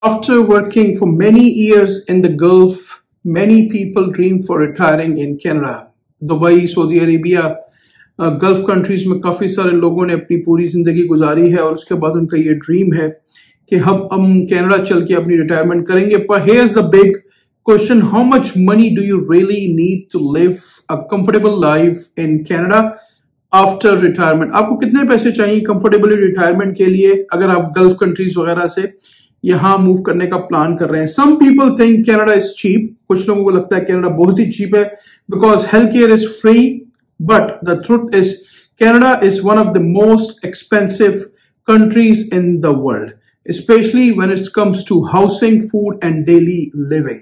After working for many years in the Gulf, many people dream for retiring in Canada. Dubai, Saudi Arabia, gulf countries में काफ़ी सारे लोगों ने अपनी पूरी ज़िंदगी गुजारी है और उसके बाद उनका ये ड्रीम है कि हम कनाडा चल के अपनी रिटायरमेंट करेंगे. पर here is the big question, how much money do you really need to live a comfortable life in Canada after retirement? आपको कितने पैसे चाहिए कंफर्टेबली रिटायरमेंट के लिए अगर आप गल्फ कंट्रीज वगैरह से यहाँ मूव करने का प्लान कर रहे हैं? Some people think Canada is cheap. कुछ लोगों को लगता है कनाडा बहुत ही चीप है because health care is free. But the truth is Canada is one of the most expensive countries in the world, specially when it comes to housing, food and daily living.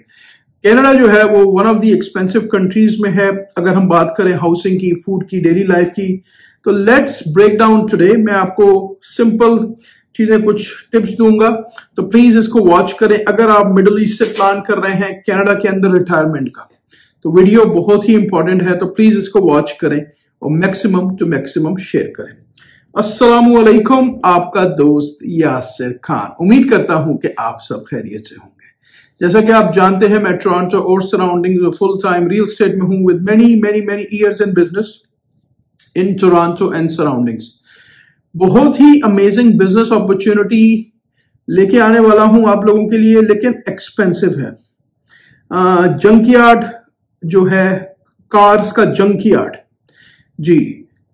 Canada जो है वो one of the expensive countries में है अगर हम बात करें housing की, फूड की, डेली लाइफ की. तो लेट्स ब्रेक डाउन टुडे. मैं आपको सिंपल चीजें, कुछ टिप्स दूंगा, तो प्लीज इसको वॉच करें अगर आप मिडिल ईस्ट से प्लान कर रहे हैं कनाडा के अंदर रिटायरमेंट का. तो वीडियो बहुत ही इंपॉर्टेंट है, तो प्लीज इसको वॉच करें और मैक्सिमम टू मैक्सिमम शेयर करें. अस्सलामु अलैकुम, आपका दोस्त यासिर खान. उम्मीद करता हूं कि आप सब खैरियत से होंगे. जैसा कि आप जानते हैं, मैं टोरंटो और surrounding full time real estate में हूं with many many many years in business in Toronto and surroundings. बहुत ही अमेजिंग बिजनेस अपॉर्चुनिटी लेके आने वाला हूं आप लोगों के लिए, लेकिन एक्सपेंसिव है. जंकयार्ड जो है, कार्स का जंकयार्ड जी,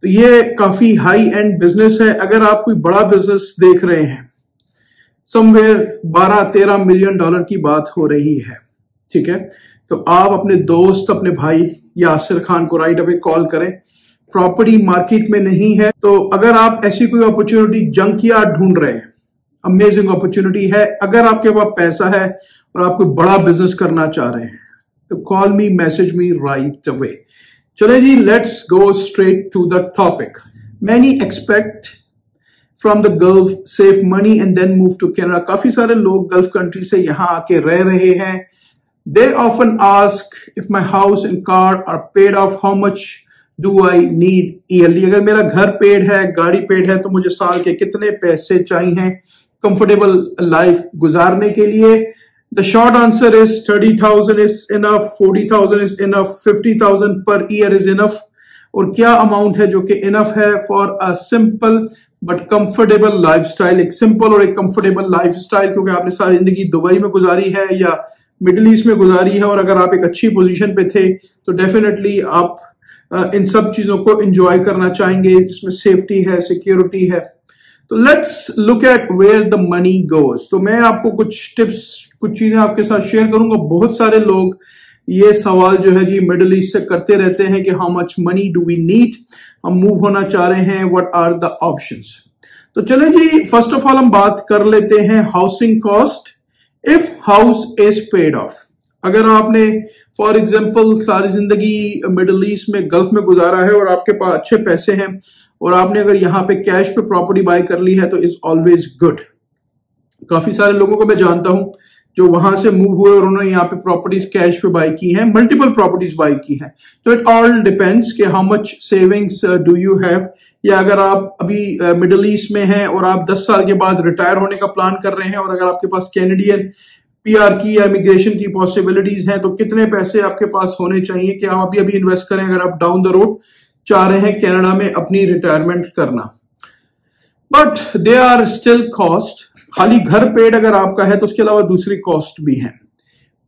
तो ये काफी हाई एंड बिजनेस है. अगर आप कोई बड़ा बिजनेस देख रहे हैं, समवेयर 12-13 मिलियन डॉलर की बात हो रही है, ठीक है, तो आप अपने दोस्त, अपने भाई यासिर खान को राइट अवे कॉल करें. प्रॉपर्टी मार्केट में नहीं है, तो अगर आप ऐसी कोई अपॉर्चुनिटी जंकयार्ड ढूंढ रहे हैं, अमेजिंग अपॉर्चुनिटी है. अगर आपके पास पैसा है और आप कोई बड़ा बिजनेस करना चाह रहे हैं, तो call me, message me right away. चले जी, let's go straight to the topic. Many expect from the gulf save money and then move to Canada. काफी सारे लोग गल्फ कंट्री से यहाँ आके रह रहे हैं. They often ask if my house and car are paid off, how much do I need yearly. अगर मेरा घर पेड है, गाड़ी पेड है, तो मुझे साल के कितने पैसे चाहिए कंफर्टेबल लाइफ गुजारने के लिए? The short answer is 30,000 is enough, 40,000 is enough, 50,000 per year is enough. और क्या अमाउंट है जो कि इनफ है for a simple but comfortable lifestyle? एक सिंपल और एक कंफर्टेबल लाइफस्टाइल, क्योंकि आपने सारी जिंदगी दुबई में गुजारी है या मिडिल ईस्ट में गुजारी है, और अगर आप एक अच्छी पोजीशन पे थे तो डेफिनेटली आप इन सब चीजों को एंजॉय करना चाहेंगे जिसमें सेफ्टी है, सिक्योरिटी है. तो let's look at where the money goes. तो मैं आपको कुछ टिप्स, कुछ चीजें आपके साथ शेयर करूंगा. बहुत सारे लोग ये सवाल जो है जी मिडिल ईस्ट से करते रहते हैं कि how much money do we need, हम मूव होना चाह रहे हैं, व्हाट आर द ऑप्शंस. तो चले जी, फर्स्ट ऑफ ऑल हम बात कर लेते हैं housing cost if house is paid of. अगर आपने फॉर एग्जाम्पल सारी जिंदगी मिडिल ईस्ट में, गल्फ में गुजारा है और आपके पास अच्छे पैसे हैं और आपने अगर यहाँ पे कैश पे प्रॉपर्टी बाय कर ली है, तो इज ऑलवेज गुड. काफी सारे लोगों को मैं जानता हूं जो वहां से मूव हुए और उन्होंने यहाँ पे प्रॉपर्टीज कैश पे बाय की हैं, मल्टीपल प्रॉपर्टीज बाय की हैं. तो इट ऑल डिपेंड्स कि how much savings do you have. या अगर आप अभी मिडिल ईस्ट में हैं और आप 10 साल के बाद रिटायर होने का प्लान कर रहे हैं, और अगर आपके पास कैनेडियन पीआर की या इमिग्रेशन की पॉसिबिलिटीज हैं, तो कितने पैसे आपके पास होने चाहिए कि आप अभी इन्वेस्ट करें अगर आप डाउन द रोड चाह रहे हैं कनाडा में अपनी रिटायरमेंट करना. But they are still cost. खाली घर पेड अगर आपका है तो उसके अलावा दूसरी कॉस्ट भी है.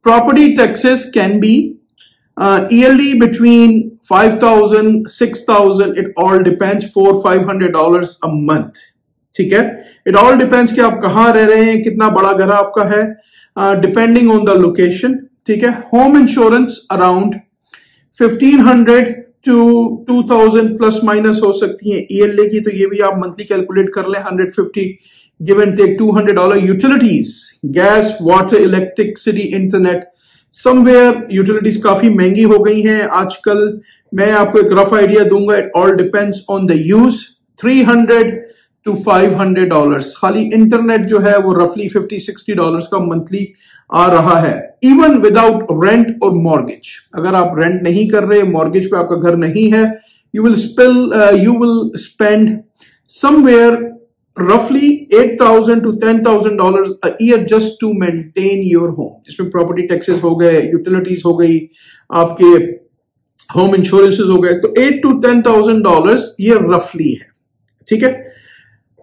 Property taxes can be yearly between 5,000 6,000. It all depends, $400-500 a month. ठीक है, इट ऑल डिपेंड्स कि आप कहां रह रहे हैं, कितना बड़ा घर आपका है, डिपेंडिंग ऑन द लोकेशन. ठीक है. Home insurance around 1,500 to 2,000 plus minus हो सकती है ईयरली की, तो ये भी आप मंथली कैलकुलेट कर लें. 150 give and take, $200. Utilities, gas, water, electricity, internet. Somewhere utilities काफी महंगी हो गई हैं आजकल. मैं आपको एक रफ आइडिया दूंगा. It all depends on the use. $300 to $500. खाली इंटरनेट जो है वो रफली $50-60 का मंथली आ रहा है, इवन विदाउट रेंट और मॉर्गेज. अगर आप रेंट नहीं कर रहे, मॉर्गेज पे आपका घर नहीं है, you will spend somewhere roughly $8,000 to $10,000 a year just to maintain your home, जिसमें प्रॉपर्टी टैक्सेस हो गए, यूटिलिटीज हो गई, आपके होम इंश्योरेंसेस हो गए, तो $8,000 to $10,000 ये रफली है, ठीक है।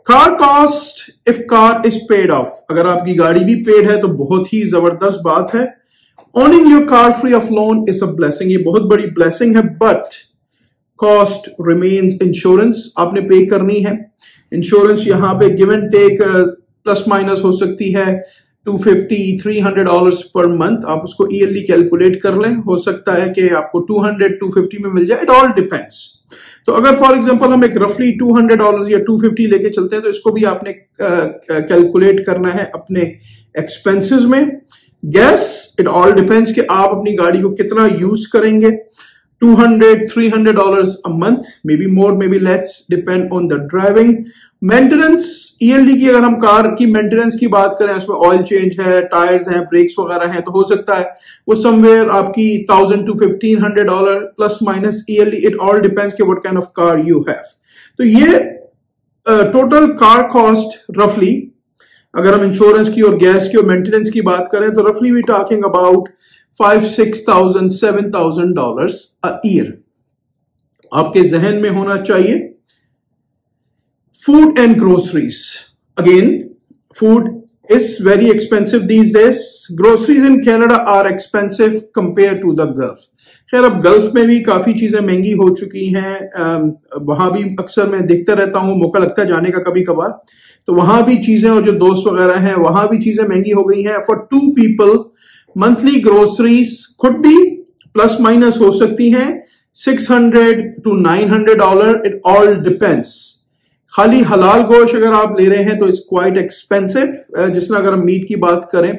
Car cost if car is paid of, अगर आपकी गाड़ी भी पेड है तो बहुत ही जबरदस्त बात है। Owning your car free of loan is a blessing, ये बहुत बड़ी ब्लेसिंग है, बट कॉस्ट रिमेन्स इंश्योरेंस, आपने पे करनी है। इंश्योरेंस यहाँ पे give and take plus minus हो सकती है $250 $300 पर मंथ, आप उसको ईयरली कैलकुलेट कर लें, हो सकता है कि आपको 200 250 में मिल जाए, इट ऑल डिपेंड्स। तो अगर फॉर एग्जांपल हम एक रफली $200 या 250 लेके चलते हैं तो इसको भी आपने कैलकुलेट करना है अपने एक्सपेंसेस में। गैस, इट ऑल डिपेंड्स कि आप अपनी गाड़ी को कितना यूज करेंगे, $200 $300 a month, maybe more, maybe less, depend on the driving. Maintenance yearly की, अगर हम कार की मेंटेनेंस की बात करें, उसमें ऑयल चेंज है, टायर्स हैं, ब्रेक्स वगैरह हैं, तो हो सकता है वो समवेयर आपकी $1,000 to $1,500 plus minus yearly, it all depends कि what kind of car you have. तो ये टोटल कार कॉस्ट रफली, अगर हम इंश्योरेंस की और गैस की और मेंटेनेंस की बात करें तो रफली we talking about $5,000 $6,000 $7,000 a year। आपके जहन में होना चाहिए। Food and groceries. Again, food is very expensive these days. Groceries in Canada are expensive compared to the Gulf. खैर अब गल्फ में भी काफी चीजें महंगी हो चुकी हैं, वहां भी अक्सर मैं देखता रहता हूं, मौका लगता है जाने का कभी कभार, तो वहां भी चीजें और जो दोस्त वगैरह हैं वहां भी चीजें महंगी हो गई हैं। For 2 people monthly groceries could be plus minus हो सकती हैं $600 to $900, इट ऑल डिपेंड्स। खाली हलाल गोश्त अगर आप ले रहे हैं तो इट्स क्वाइट एक्सपेंसिव, जिस तरह अगर हम मीट की बात करें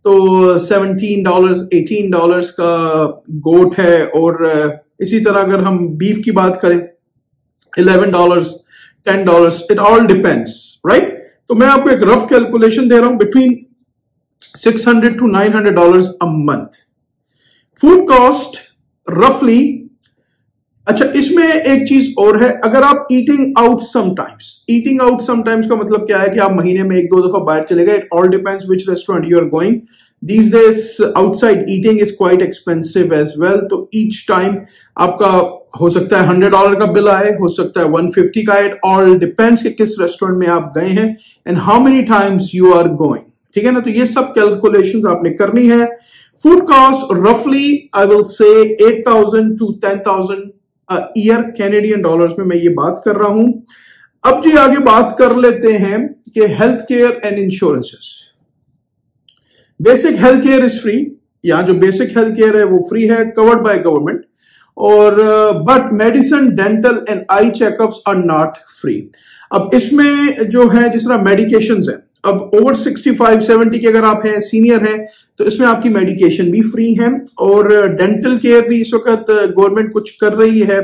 तो $17 $18 का गोट है, और इसी तरह अगर हम बीफ की बात करें $11 $10, इट ऑल डिपेंड्स, राइट। तो मैं आपको एक रफ कैलकुलेशन दे रहा हूं, between $600 to $900 a month। Food cost रफली, अच्छा इसमें एक चीज और है, अगर आप ईटिंग आउट समटाइम्स का मतलब क्या है कि आप महीने में 1-2 दफा बाहर चले गए, it all depends which restaurant you are going. These days outside eating is quite expensive as well, तो ईच टाइम आपका हो सकता है $100 का बिल आए, हो सकता है 150 का, इट ऑल डिपेंड्स कि किस रेस्टोरेंट में आप गए हैं and how many times you are going, ठीक है ना। तो ये सब कैलकुलेशंस आपने करनी है। फूड कॉस्ट रफली I will say $8,000 to $10,000 year Canadian dollars में मैं ये बात कर रहा हूं। अब जी आगे बात कर लेते हैं कि health care and insurances. Basic health care is free, यहां जो बेसिक हेल्थ केयर है वो फ्री है, कवर्ड बाय गवर्नमेंट, और but medicine, dental and eye checkups are not free. अब इसमें जो है जिस तरह मेडिकेशंस है, अब ओवर 65-70 के अगर आप हैं, सीनियर हैं, तो इसमें आपकी मेडिकेशन भी फ्री है, और डेंटल केयर भी इस वक्त गवर्नमेंट कुछ कर रही है,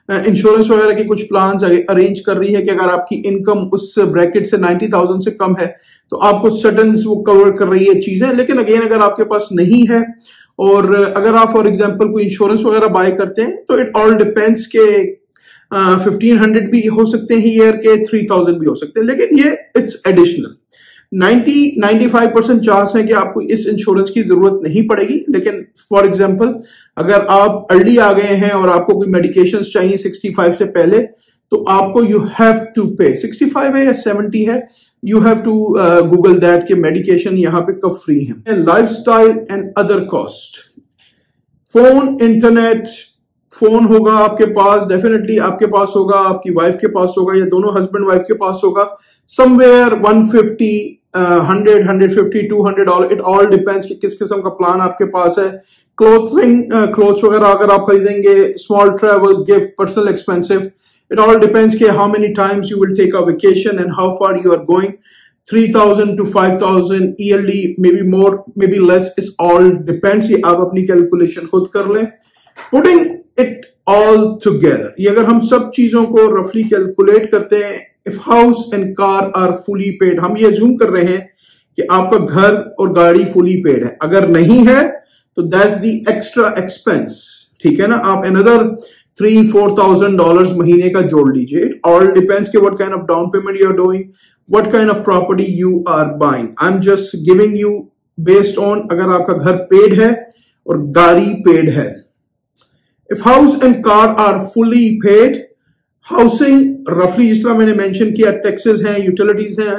इंश्योरेंस वगैरह के कुछ प्लान्स अरेंज कर रही है कि अगर आपकी इनकम उस ब्रैकेट से 90,000 से कम है तो आपको सडन वो कवर कर रही है चीजें। लेकिन अगेन अगर आपके पास नहीं है और अगर आप फॉर एग्जांपल कोई इंश्योरेंस वगैरह बाय करते हैं तो इट ऑल डिपेंड्स के 1500 भी हो सकते हैं ईयर के, 3000 भी हो सकते हैं, लेकिन ये इट्स एडिशनल। 90-95% चांस है कि आपको इस इंश्योरेंस की जरूरत नहीं पड़ेगी। लेकिन फॉर एग्जांपल अगर आप अर्ली आ गए हैं और आपको कोई मेडिकेशन चाहिए 65 से पहले, तो आपको यू हैव टू पे, 65 है या 70 है, you have to Google that के मेडिकेशन यहाँ पे कब फ्री है। Lifestyle and other cost, phone, internet, phone होगा आपके पास, डेफिनेटली आपके पास होगा, आपकी वाइफ के पास होगा, या दोनों हस्बैंड वाइफ के पास होगा, समवेयर 150 100 150 $200, इट ऑल डिपेंड्स कि किस किस्म का प्लान आपके पास है। क्लोथ्स वगैरह अगर आप खरीदेंगे, small travel, gift, personal expensive, it all depends कि how many times you will take a vacation and how far you are going. 3,000 to 5,000 yearly, maybe more, maybe less, it all depends. ये आप अपनी calculation खुद कर लें। Putting it all together, ये अगर हम सब चीजों को रफली कैलकुलेट करते हैं, if house and car are fully paid, हम ये अज्यूम कर रहे हैं कि आपका घर और गाड़ी फुली पेड है, अगर नहीं है तो दैट्स द एक्स्ट्रा एक्सपेंस, ठीक है ना। आप अनदर $3,000-4,000 महीने का जोड़ लीजिए। इट ऑल डिपेंड्स कि what kind of down payment you are doing, what kind of property you are buying. I'm just giving you based on अगर आपका घर पेड है और गाड़ी पेड है. If house and car are fully paid, housing roughly जिस तरह मैंने मेंशन किया, टैक्सेस हैं, यूटिलिटीज हैं,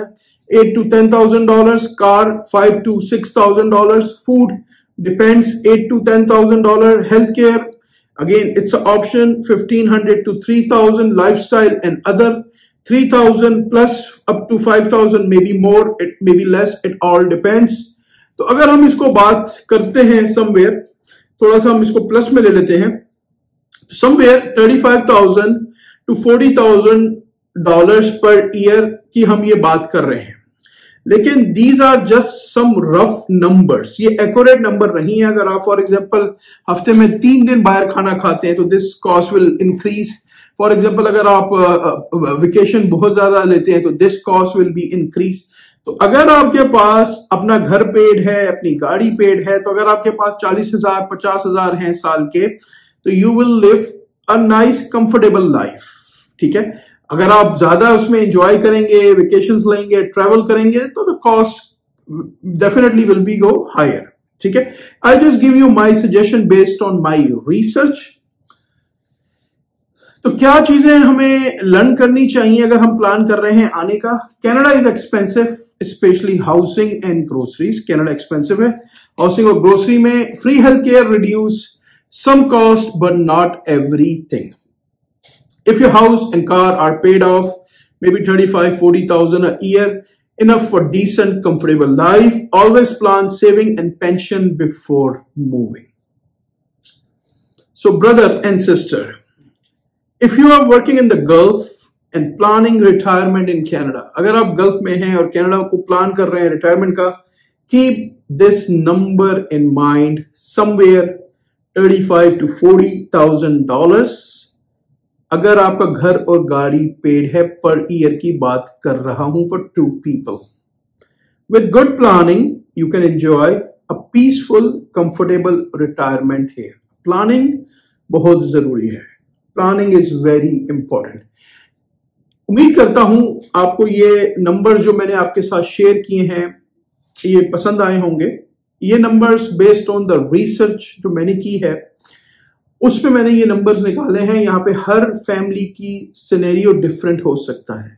$8,000 to $10,000, car $5,000 to $6,000, food depends, $8,000 to $10,000, healthcare again it's an option, $1,500 to $3,000, lifestyle and other $3,000 plus up to $5,000, maybe more, it may be less, it all depends. तो अगर हम इसको बात करते हैं समवेयर, थोड़ा सा हम इसको प्लस में ले लेते हैं, समवेयर $35,000 to $40,000 पर ईयर की हम ये बात कर रहे हैं. लेकिन these are just some rough numbers, ये एक्यूरेट नंबर नहीं है. अगर आप फॉर एग्जांपल हफ्ते में 3 दिन बाहर खाना खाते हैं तो this cost will increase. For example अगर आप वेकेशन बहुत ज्यादा लेते हैं तो this cost will be increase. तो अगर आपके पास अपना घर पेड है, अपनी गाड़ी पेड है, तो अगर आपके पास 40,000 50,000 हैं साल के, तो you will live a nice comfortable life. ठीक है. अगर आप ज्यादा उसमें एंजॉय करेंगे, वेकेशंस लेंगे, ट्रैवल करेंगे, तो the cost definitely will be go higher. ठीक है. I just give you my suggestion based on my research. तो क्या चीजें हमें लर्न करनी चाहिए अगर हम प्लान कर रहे हैं आने का. Canada is expensive, specially housing and groceries. Canada expensive है. हाउसिंग और ग्रोसरी में free health care, reduce some cost but not everything. If your house and car are paid off, maybe 35,000 40,000 a year, enough for decent comfortable life. Always plan saving and pension before moving. So brother and sister, if you are working in the Gulf and planning retirement in Canada, अगर आप gulf में हैं और Canada को plan कर रहे हैं retirement का, keep this number in mind, somewhere $35,000 to $40,000 अगर आपका घर और गाड़ी पेड है पर ईयर की बात कर रहा हूं for 2 people. With good planning, you can enjoy a peaceful, comfortable retirement here. Planning बहुत जरूरी है. Planning is very important. उम्मीद करता हूं आपको ये नंबर जो मैंने आपके साथ शेयर किए हैं ये पसंद आए होंगे. ये numbers based on the research जो मैंने की है उसमें मैंने ये नंबर्स निकाले हैं. यहाँ पे हर फैमिली की सिनेरियो डिफरेंट हो सकता है.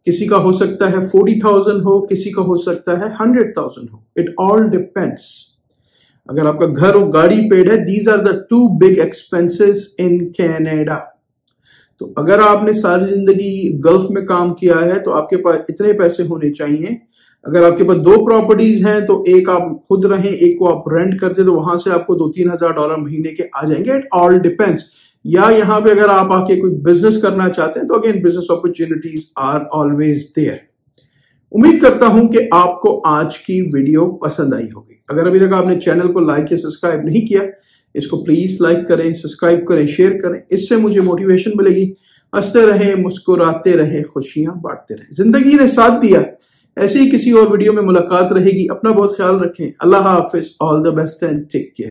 किसी का हो सकता है 40,000 हो, किसी का हो सकता है 100,000 हो. It all depends. अगर आपका घर और गाड़ी पेड है, these are the 2 big expenses in Canada. तो अगर आपने सारी जिंदगी गल्फ में काम किया है तो आपके पास इतने पैसे होने चाहिए. अगर आपके पास 2 प्रॉपर्टीज हैं तो एक आप खुद रहें, एक को आप रेंट करते तो वहां से आपको $2-3 हजार महीने के आ जाएंगे. It all depends. या यहाँ पे अगर आप आके कोई बिजनेस करना चाहते हैं तो again business opportunities are always there. उम्मीद करता हूं कि आपको आज की वीडियो पसंद आई होगी. अगर अभी तक आपने चैनल को लाइक या सब्सक्राइब नहीं किया, इसको प्लीज लाइक करें, सब्सक्राइब करें, शेयर करें. इससे मुझे मोटिवेशन मिलेगी. हंसते रहें, मुस्कुराते रहें, खुशियां बांटते रहें. जिंदगी ने साथ दिया. ऐसे ही किसी और वीडियो में मुलाकात रहेगी. अपना बहुत ख्याल रखें. अल्लाह हाफिज. All the best and take care.